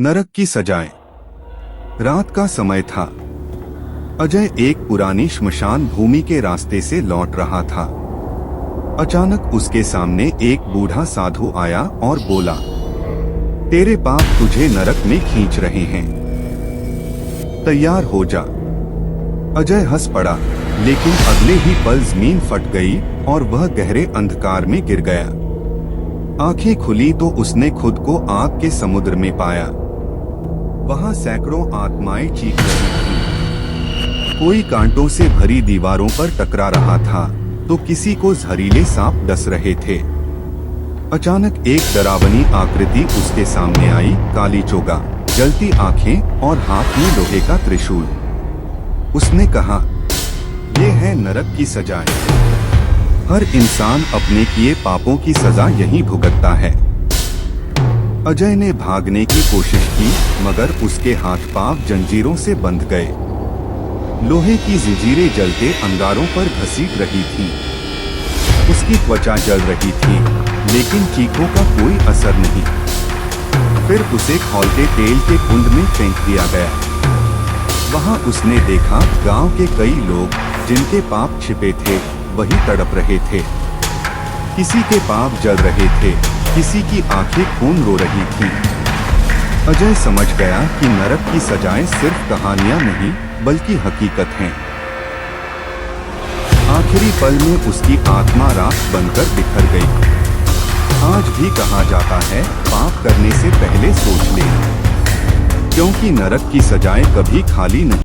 नरक की सजाएं। रात का समय था। अजय एक पुरानी श्मशान भूमि के रास्ते से लौट रहा था। अचानक उसके सामने एक बूढ़ा साधु आया और बोला, तेरे पाप तुझे नरक में खींच रहे हैं, तैयार हो जा। अजय हंस पड़ा, लेकिन अगले ही पल जमीन फट गई और वह गहरे अंधकार में गिर गया। आंखें खुली तो उसने खुद को आग के समुद्र में पाया। वहां सैकड़ों आत्माएं चीख रही थीं। कोई कांटों से भरी दीवारों पर टकरा रहा था, तो किसी को जहरीले सांप डस रहे थे। अचानक एक डरावनी आकृति उसके सामने आई, काली चोगा, जलती आंखें और हाथ में लोहे का त्रिशूल। उसने कहा, ये है नरक की सजाएं। हर इंसान अपने किए पापों की सजा यहीं भुगतता है। अजय ने भागने की कोशिश की, मगर उसके हाथ पांव जंजीरों से बंध गए। लोहे की जंजीरें जलते अंगारों पर घसीट रही थीं। उसकी त्वचा जल रही थी, लेकिन चीखों का कोई असर नहीं। फिर उसे खौलते तेल के कुंड में फेंक दिया गया। वहां उसने देखा गांव के कई लोग, जिनके पाप छिपे थे, वही तड़प रहे थे। किसी के पाप जल रहे थे, किसी की आंखें खून रो रही थीं। अजय समझ गया कि नरक की सजाएं सिर्फ कहानियां नहीं, बल्कि हकीकत हैं। आखिरी पल में उसकी आत्मा राख बनकर बिखर गई। आज भी कहा जाता है, पाप करने से पहले सोच ले, क्योंकि नरक की सजाएं कभी खाली नहीं।